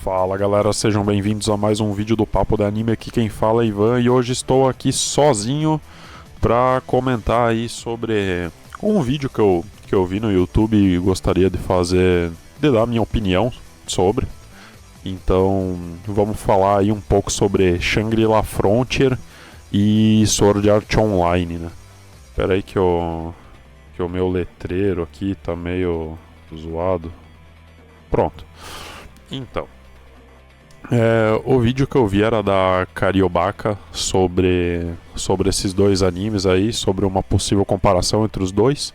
Fala galera, sejam bem-vindos a mais um vídeo do Papo da Anime. Aqui quem fala é Ivan e hoje estou aqui sozinho pra comentar aí sobre um vídeo que eu vi no YouTube e gostaria de fazer, de dar minha opinião sobre. Então vamos falar aí um pouco sobre Shangri-La Frontier e Sword Art Online, né? Espera aí que o meu letreiro aqui tá meio zoado. Pronto. Então, o vídeo que eu vi era da Kariobaka sobre esses dois animes aí, sobre uma possível comparação entre os dois.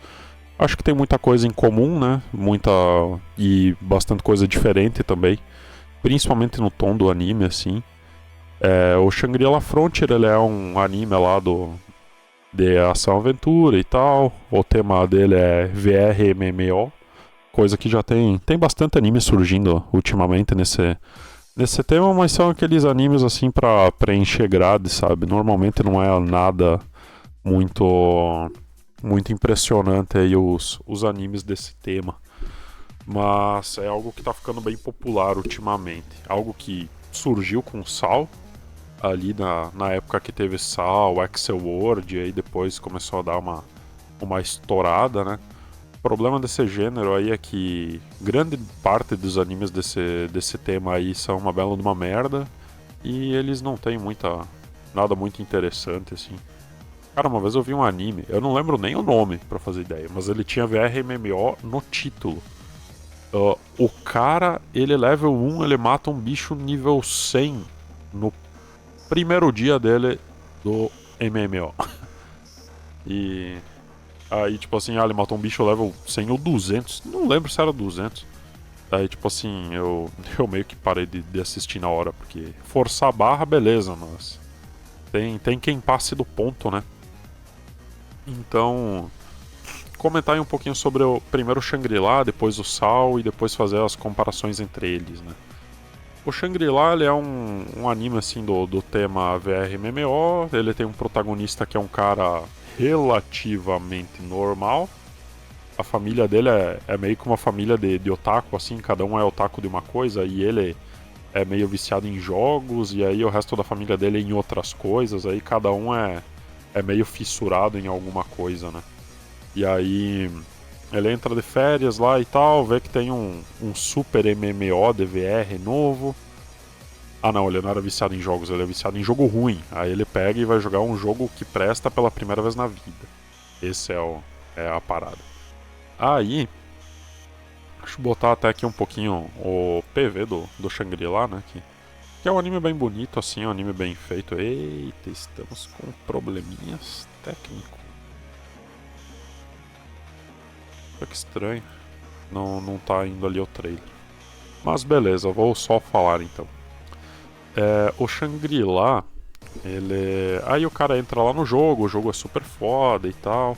Acho que tem muita coisa em comum, né? Muita e bastante coisa diferente também, principalmente no tom do anime, assim. O Shangri-La Frontier, ele é um anime lá de ação-aventura e tal. O tema dele é VR MMO, coisa que já tem bastante anime surgindo ultimamente nesse tema, mas são aqueles animes assim pra preencher grade, sabe? Normalmente não é nada muito muito impressionante aí os animes desse tema, mas é algo que tá ficando bem popular ultimamente. Algo que surgiu com Sal, ali na época que teve Sal, Axel World, e aí depois começou a dar uma estourada, né? O problema desse gênero aí é que grande parte dos animes desse tema aí são uma bela de uma merda e eles não têm nada muito interessante assim. Cara, uma vez eu vi um anime, eu não lembro nem o nome pra fazer ideia, mas ele tinha VR MMO no título. O cara, ele é level 1, ele mata um bicho nível 100 no primeiro dia dele do MMO. E aí, tipo assim, ele matou um bicho level 100 ou 200. Não lembro se era 200. Aí, tipo assim, eu meio que parei de assistir na hora, porque forçar a barra, beleza, mas tem quem passe do ponto, né? Então, comentar aí um pouquinho sobre o primeiro Shangri-La, depois o Sal e depois fazer as comparações entre eles, né? O Shangri-La, ele é um anime, assim, do tema VR MMO. Ele tem um protagonista que é um cara relativamente normal. A família dele é meio que uma família de otaku, assim, cada um é otaku de uma coisa, e ele é meio viciado em jogos, e aí o resto da família dele é em outras coisas, aí cada um é meio fissurado em alguma coisa, né? E aí ele entra de férias lá e tal, vê que tem um super MMO de VR novo. Ah não, ele não era viciado em jogos, ele é viciado em jogo ruim. Aí ele pega e vai jogar um jogo que presta pela primeira vez na vida. Esse é a parada. Aí, deixa eu botar até aqui um pouquinho o PV do Shangri-La, né? Que é um anime bem bonito, assim, um anime bem feito. Eita, estamos com probleminhas técnicos. Que estranho. Não tá indo ali o trailer. Mas beleza, vou só falar então. O Shangri-La, ele. Aí o cara entra lá no jogo, o jogo é super foda e tal.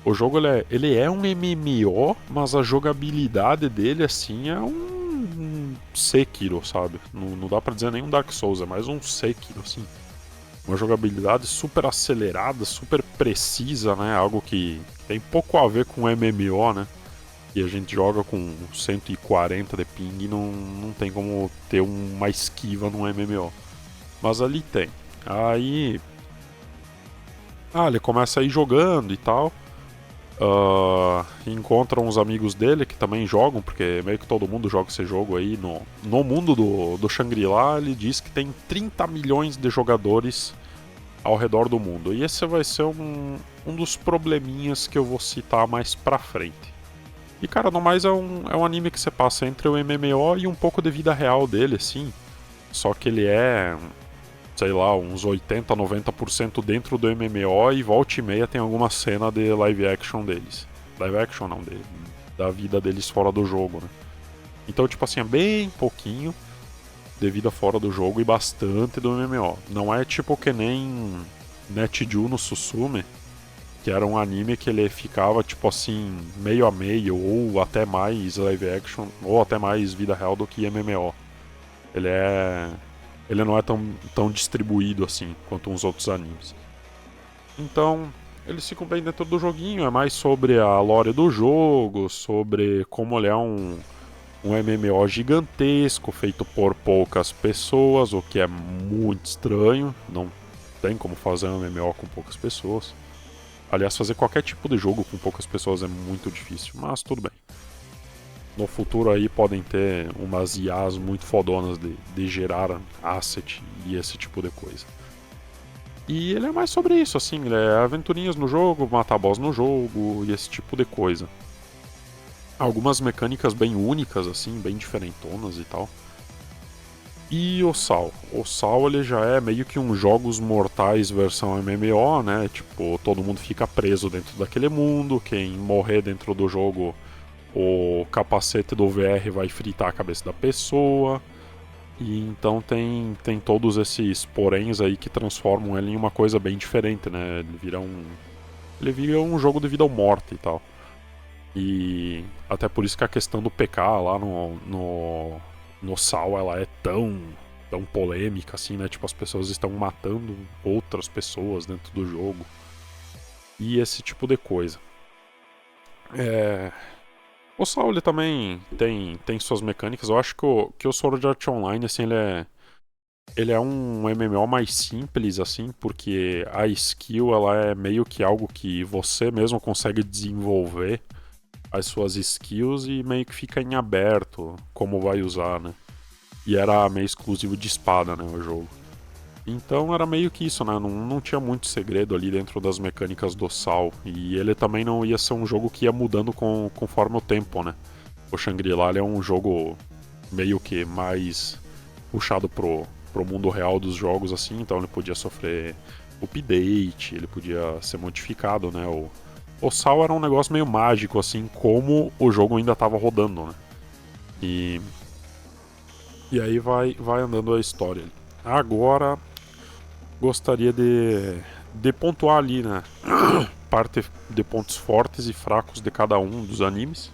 O jogo ele é um MMO, mas a jogabilidade dele, assim, é um Sekiro, sabe? Não dá pra dizer nem um Dark Souls, é mais um Sekiro, assim. Uma jogabilidade super acelerada, super precisa, né? Algo que tem pouco a ver com MMO, né? E a gente joga com 140 de ping e não tem como ter uma esquiva num MMO. Mas ali tem. Aí. Ele começa a ir jogando e tal. Encontra uns amigos dele que também jogam, porque meio que todo mundo joga esse jogo aí. No mundo do Shangri-La, ele diz que tem 30 milhões de jogadores ao redor do mundo. E esse vai ser um dos probleminhas que eu vou citar mais pra frente. E cara, no mais é um anime que você passa entre o MMO e um pouco de vida real dele, assim. Só que ele sei lá, uns 80, 90% dentro do MMO e volta e meia tem alguma cena de live action deles. Live action não, da vida deles fora do jogo, né? Então, tipo assim, é bem pouquinho de vida fora do jogo e bastante do MMO. Não é tipo que nem NetJu no Susume, que era um anime que ele ficava, tipo assim, meio a meio, ou até mais live action, ou até mais vida real do que MMO. Ele não é tão distribuído assim quanto uns outros animes. Então, eles ficam bem dentro do joguinho, é mais sobre a lore do jogo, sobre como ele é um MMO gigantesco, feito por poucas pessoas, o que é muito estranho. Não tem como fazer um MMO com poucas pessoas. Aliás, fazer qualquer tipo de jogo com poucas pessoas é muito difícil, mas tudo bem. No futuro aí podem ter umas IAs muito fodonas de gerar asset e esse tipo de coisa. E ele é mais sobre isso, assim, ele é aventurinhas no jogo, matar boss no jogo e esse tipo de coisa. Algumas mecânicas bem únicas, assim, bem diferentonas e tal. E o Sal? O Sal ele já é meio que um Jogos Mortais versão MMO, né? Tipo, todo mundo fica preso dentro daquele mundo, quem morrer dentro do jogo, o capacete do VR vai fritar a cabeça da pessoa. E então tem todos esses poréns aí que transformam ele em uma coisa bem diferente, né? Ele vira um jogo de vida ou morte e tal. E até por isso que a questão do PK lá no Sal ela é tão polêmica assim, né? Tipo, as pessoas estão matando outras pessoas dentro do jogo. E esse tipo de coisa. É... O Sal ele também tem suas mecânicas. Eu acho que o Sword Art Online, assim, ele é um MMO mais simples, assim, porque a skill ela é meio que algo que você mesmo consegue desenvolver as suas skills e meio que fica em aberto como vai usar, né? E era meio exclusivo de espada, né, o jogo. Então era meio que isso, né? Não tinha muito segredo ali dentro das mecânicas do Sal. E ele também não ia ser um jogo que ia mudando conforme o tempo, né? O Shangri-La é um jogo meio que mais puxado pro mundo real dos jogos, assim, então ele podia sofrer update, ele podia ser modificado, né? O Sal era um negócio meio mágico, assim, como o jogo ainda estava rodando, né? E, e aí vai andando a história. Agora, gostaria de pontuar ali, né? Parte de pontos fortes e fracos de cada um dos animes.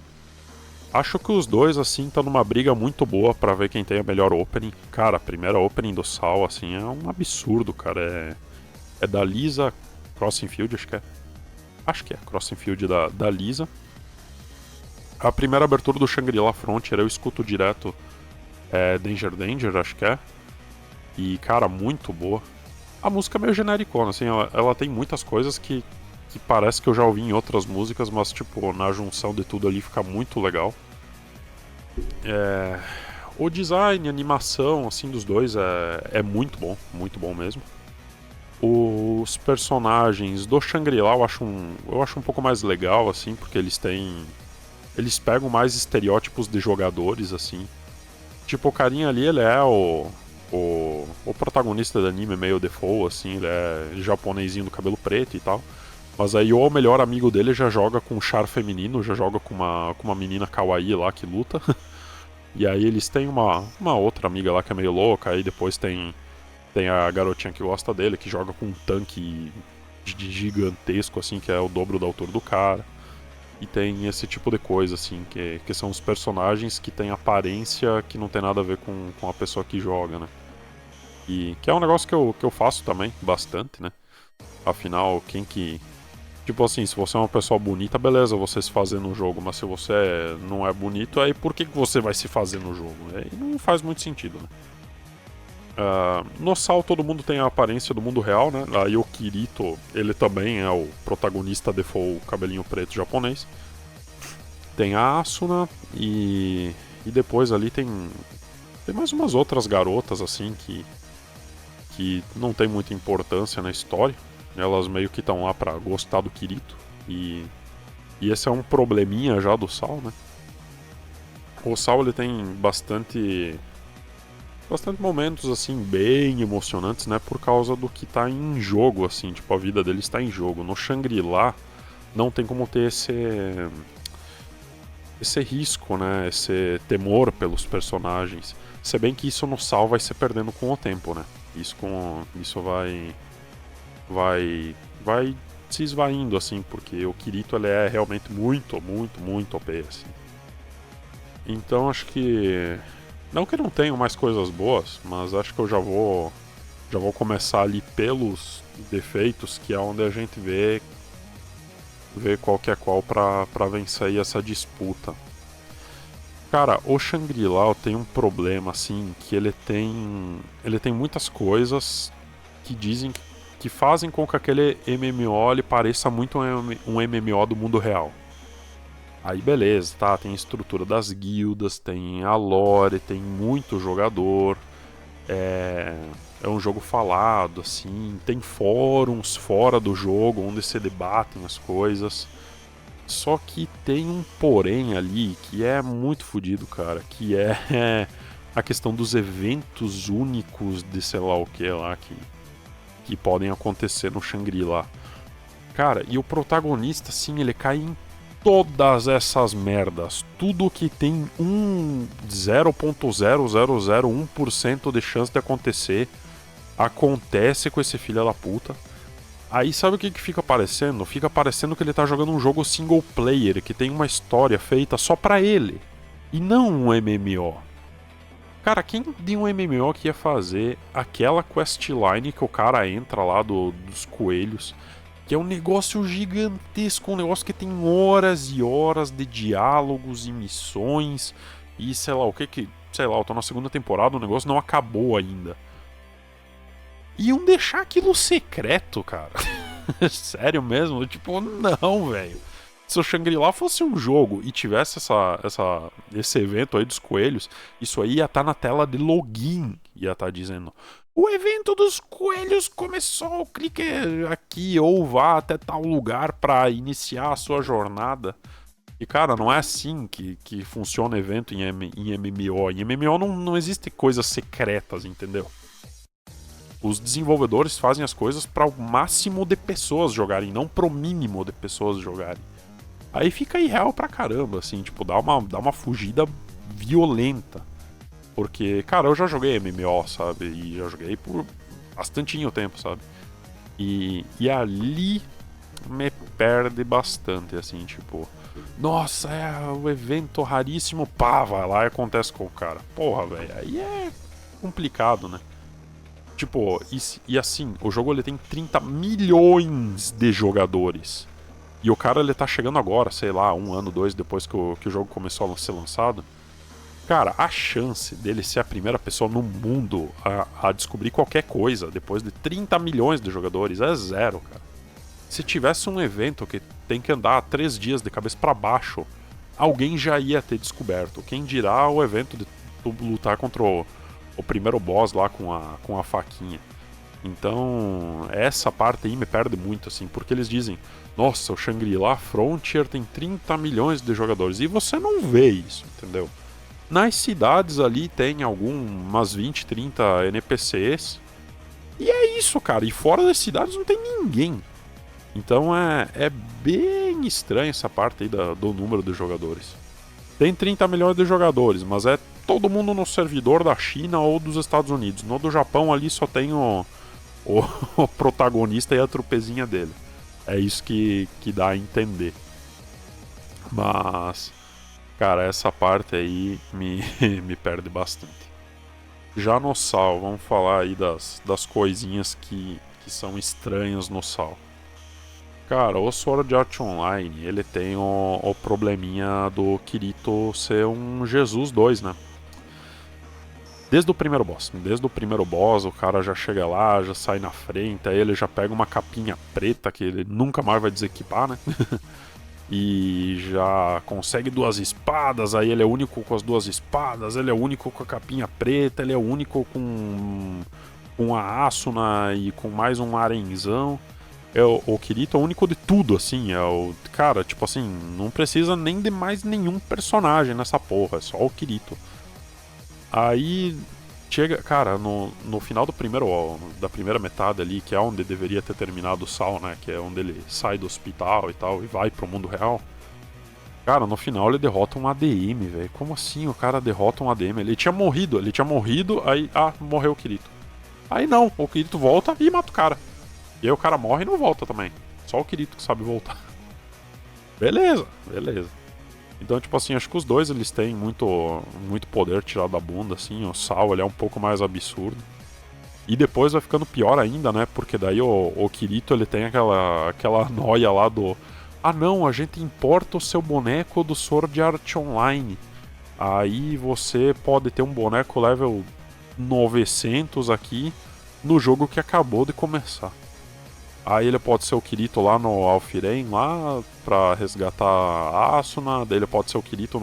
Acho que os dois, assim, tá numa briga muito boa pra ver quem tem a melhor opening. Cara, a primeira opening do Sal, assim, é um absurdo, cara. É da Lisa Crossing Field, acho que é. Acho que é Crossing Field da Lisa. A primeira abertura do Shangri-La Frontier eu escuto direto Danger Danger, acho que é. E, cara, muito boa. A música é meio genericona, assim, ela tem muitas coisas que parece que eu já ouvi em outras músicas, mas, tipo, na junção de tudo ali fica muito legal. O design, a animação, assim, dos dois é muito bom mesmo. Os personagens do Shangri-La eu acho um pouco mais legal, assim, porque eles pegam mais estereótipos de jogadores, assim. Tipo, o carinha ali, ele é o protagonista do anime meio default, assim, ele é japonesinho do cabelo preto e tal. Mas aí o melhor amigo dele já joga com um char feminino, já joga com uma menina kawaii lá que luta. E aí eles têm uma outra amiga lá que é meio louca, aí depois tem a garotinha que gosta dele, que joga com um tanque gigantesco, assim, que é o dobro da altura do cara. E tem esse tipo de coisa, assim, que são os personagens que têm aparência que não tem nada a ver com a pessoa que joga, né? E que é um negócio que eu faço também, bastante, né? Afinal, quem que. Tipo assim, se você é uma pessoa bonita, beleza, você se fazer no jogo, mas se você não é bonito, aí por que você vai se fazer no jogo? Aí não faz muito sentido, né? No Sal todo mundo tem a aparência do mundo real, né? Aí o Kirito, ele também é o protagonista default cabelinho preto japonês. Tem a Asuna e depois ali tem mais umas outras garotas assim que não tem muita importância na história. Elas meio que estão lá pra gostar do Kirito e esse é um probleminha já do Sal, né? O Sal ele tem bastante momentos assim bem emocionantes, né, por causa do que tá em jogo, assim, tipo, a vida dele está em jogo. No Shangri-La não tem como ter esse risco, né, esse temor pelos personagens. Se bem que isso no Sal vai se perdendo com o tempo, né? Isso vai se esvaindo, assim, porque o Kirito ele é realmente muito OP, assim. Então acho que não que não tenham mais coisas boas, mas acho que eu já vou começar ali pelos defeitos, que é onde a gente vê qual que é qual pra vencer aí essa disputa. Cara, o Shangri-La tem um problema, assim, que ele tem muitas coisas que dizem que fazem com que aquele MMO ele pareça muito um MMO do mundo real. Aí beleza, tá, tem a estrutura das guildas, tem a lore, tem muito jogador, é um jogo falado, assim, tem fóruns fora do jogo onde se debatem as coisas. Só que tem um porém ali que é muito fodido, cara, que é a questão dos eventos únicos de sei lá o que lá que podem acontecer no Shangri-La. Cara, e o protagonista, sim, ele cai em todas essas merdas. Tudo que tem 0,0001% de chance de acontecer, acontece com esse filho da puta. Aí sabe o que fica parecendo? Fica parecendo que ele tá jogando um jogo single player, que tem uma história feita só pra ele. E não um MMO. Cara, quem de um MMO que ia fazer aquela questline que o cara entra lá dos coelhos, que é um negócio gigantesco, um negócio que tem horas e horas de diálogos e missões e sei lá o que, sei lá, eu tô na segunda temporada, o negócio não acabou ainda. Iam deixar aquilo secreto, cara. Sério mesmo? Tipo, não, velho. Se o Shangri-La fosse um jogo e tivesse esse evento aí dos coelhos, isso aí ia estar na tela de login. Ia estar dizendo: o evento dos coelhos começou, clique aqui ou vá até tal lugar para iniciar a sua jornada. E cara, não é assim que funciona evento em MMO. Em MMO não existe coisas secretas, entendeu? Os desenvolvedores fazem as coisas para o máximo de pessoas jogarem, não pro mínimo de pessoas jogarem. Aí fica irreal pra caramba, assim, tipo, dá uma fugida violenta. Porque, cara, eu já joguei MMO, sabe? E já joguei por bastantinho tempo, sabe? E ali me perde bastante, assim, tipo... Nossa, é o evento raríssimo, pá, vai lá e acontece com o cara. Porra, velho, aí é complicado, né? Tipo, e assim, o jogo ele tem 30 milhões de jogadores. E o cara ele tá chegando agora, sei lá, 1 ano, 2 depois que o jogo começou a ser lançado. Cara, a chance dele ser a primeira pessoa no mundo a descobrir qualquer coisa depois de 30 milhões de jogadores é zero, cara. Se tivesse um evento que tem que andar 3 dias de cabeça para baixo, alguém já ia ter descoberto. Quem dirá o evento de lutar contra o primeiro boss lá com a faquinha. Então, essa parte aí me perde muito, assim, porque eles dizem: nossa, o Shangri-La Frontier tem 30 milhões de jogadores. E você não vê isso, entendeu? Nas cidades ali tem umas 20, 30 NPCs. E é isso, cara. E fora das cidades não tem ninguém. Então é bem estranho essa parte aí do número de jogadores. Tem 30 milhões de jogadores, mas é todo mundo no servidor da China ou dos Estados Unidos. No do Japão ali só tem o protagonista e a trupezinha dele. É isso que dá a entender. Mas, cara, essa parte aí me perde bastante. Já no Sal, vamos falar aí das coisinhas que são estranhas no Sal. Cara, o Sword Art Online, ele tem o probleminha do Kirito ser um Jesus 2, né? Desde o primeiro boss, o cara já chega lá, já sai na frente, aí ele já pega uma capinha preta que ele nunca mais vai desequipar, né? E já consegue 2 espadas, aí ele é o único com as 2 espadas, ele é o único com a capinha preta, ele é o único com a Asuna e com mais um arenzão. O Kirito é o único de tudo, assim, cara, tipo assim, não precisa nem de mais nenhum personagem nessa porra, é só o Kirito. Aí chega, cara, no final da primeira metade ali, que é onde deveria ter terminado o Sal, né? Que é onde ele sai do hospital e tal e vai pro mundo real. Cara, no final ele derrota um ADM, velho. Como assim o cara derrota um ADM? Ele tinha morrido, aí, morreu o Kirito. Aí não, o Kirito volta e mata o cara. E aí o cara morre e não volta também. Só o Kirito que sabe voltar. Beleza. Então, tipo assim, acho que os dois eles têm muito poder tirado da bunda, assim. O Sal, ele é um pouco mais absurdo. E depois vai ficando pior ainda, né? Porque daí o Kirito, ele tem aquela noia lá do... Ah não, a gente importa o seu boneco do Sword Art Online. Aí você pode ter um boneco level 900 aqui no jogo que acabou de começar. Aí ele pode ser o Kirito lá no Alfiren, lá pra resgatar a Asuna. Daí ele pode ser o Kirito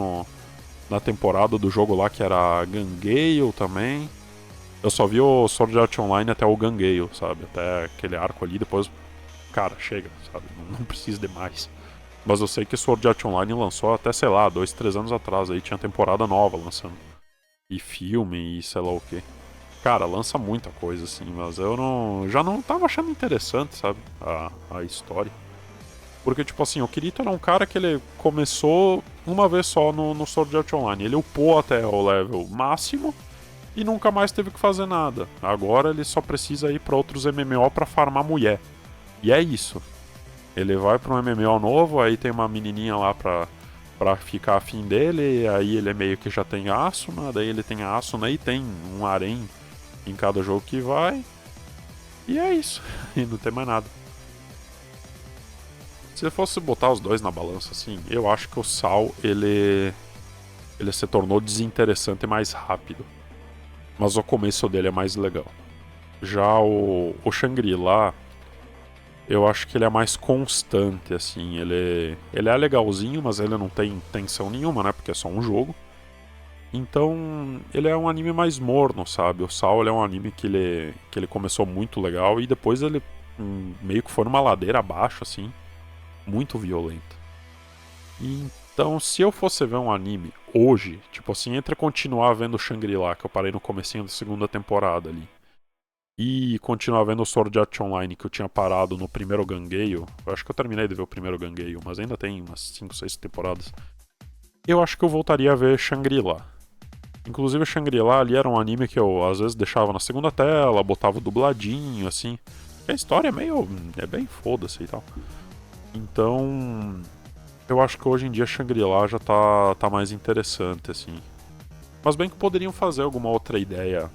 na temporada do jogo lá que era Gangale também. Eu só vi o Sword Art Online até o Gangale, sabe? Até aquele arco ali, depois, cara, chega, sabe? Não precisa de mais. Mas eu sei que Sword Art Online lançou até, sei lá, 2, 3 anos atrás. Aí tinha temporada nova lançando. E filme e sei lá o que. Cara, lança muita coisa assim, mas eu já não tava achando interessante, sabe? A história. Porque, tipo assim, o Kirito era um cara que ele começou uma vez só no Sword Art Online. Ele upou até o level máximo e nunca mais teve que fazer nada. Agora ele só precisa ir pra outros MMO pra farmar mulher. E é isso. Ele vai pra um MMO novo, aí tem uma menininha lá pra ficar afim dele, aí ele meio que já tem Asuna, daí ele tem Asuna e tem um harém em cada jogo que vai. E é isso. E não tem mais nada. Se eu fosse botar os dois na balança, assim, eu acho que o Sal, ele se tornou desinteressante mais rápido. Mas o começo dele é mais legal. Já o Shangri-La, eu acho que ele é mais constante, assim. Ele é legalzinho, mas ele não tem tensão nenhuma, né? Porque é só um jogo. Então, ele é um anime mais morno, sabe? O Sal, ele é um anime que ele começou muito legal e depois ele meio que foi numa ladeira abaixo, assim. Muito violenta. E então, se eu fosse ver um anime hoje, tipo assim, entre continuar vendo Shangri-La, que eu parei no comecinho da segunda temporada ali, e continuar vendo o Sword Art Online, que eu tinha parado no primeiro Gangale, eu acho que eu terminei de ver o primeiro Gangale, mas ainda tem umas 5, 6 temporadas, eu acho que eu voltaria a ver Shangri-La. Inclusive, Shangri-La ali era um anime que eu às vezes deixava na segunda tela, botava dubladinho, assim. E a história é meio. É bem foda-se e tal. Então, eu acho que hoje em dia Shangri-La já tá mais interessante, assim. Mas bem que poderiam fazer alguma outra ideia,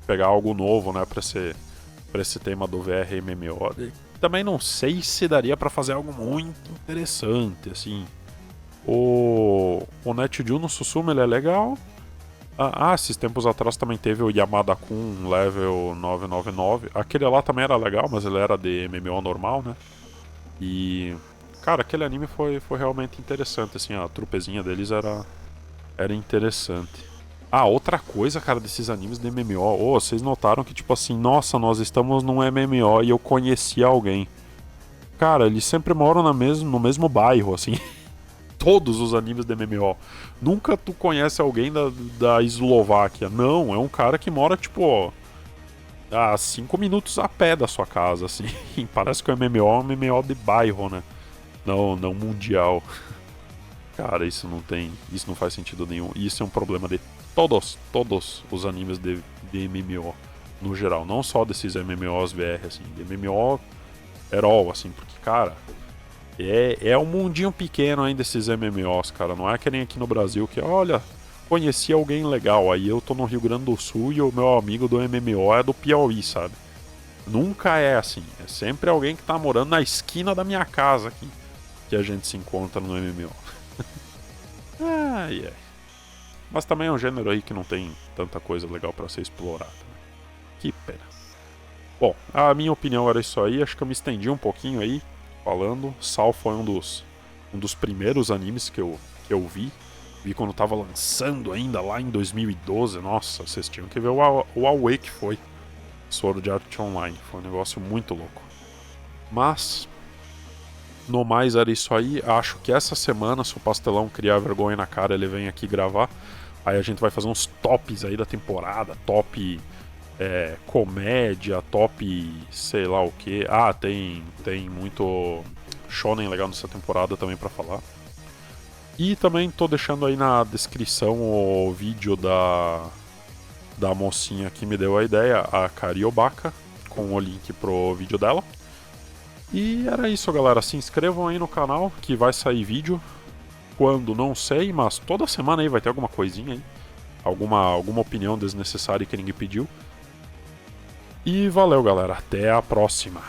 pegar algo novo, né, pra esse tema do VR MMO. E também não sei se daria pra fazer algo muito interessante, assim. O NetJu no Susumu, ele é legal. Esses tempos atrás também teve o Yamada-kun level 999. Aquele lá também era legal, mas ele era de MMO normal, né? E, cara, aquele anime foi realmente interessante, assim, a trupezinha deles era interessante. Outra coisa, cara, desses animes de MMO, vocês notaram que, tipo assim, nossa, nós estamos num MMO e eu conheci alguém. Cara, eles sempre moram no mesmo bairro, assim. Todos os animes de MMO. Nunca tu conhece alguém da Eslováquia. Não, é um cara que mora, tipo, a 5 minutos a pé da sua casa, assim. Parece que o MMO é um MMO de bairro, né? Não mundial. Cara, isso não faz sentido nenhum. Isso é um problema de todos os animes de MMO no geral, não só desses MMOs VR, assim, de MMO Herol, assim, porque, cara, é um mundinho pequeno ainda esses MMOs, cara. Não é que nem aqui no Brasil que, olha, conheci alguém legal, aí eu tô no Rio Grande do Sul e o meu amigo do MMO é do Piauí, sabe? Nunca é assim. É sempre alguém que tá morando na esquina da minha casa aqui que a gente se encontra no MMO. Ai. Mas também é um gênero aí que não tem tanta coisa legal pra ser explorada. Que pena. Bom, a minha opinião era isso aí. Acho que eu me estendi um pouquinho aí falando. Sal foi um dos primeiros animes que eu vi. Vi quando tava lançando ainda lá em 2012. Nossa, vocês tinham que ver o Away que foi. Sword Art Online. Foi um negócio muito louco. Mas, no mais era isso aí. Acho que essa semana, se o Pastelão criar vergonha na cara, ele vem aqui gravar. Aí a gente vai fazer uns tops aí da temporada. Top comédia, top sei lá o que. Tem muito shonen legal nessa temporada também pra falar. E também tô deixando aí na descrição o vídeo da mocinha que me deu a ideia, a Kariobaka, com o link pro vídeo dela. E era isso, galera. Se inscrevam aí no canal que vai sair vídeo. Quando, não sei, mas toda semana aí vai ter alguma coisinha aí. Alguma opinião desnecessária que ninguém pediu. E valeu, galera. Até a próxima.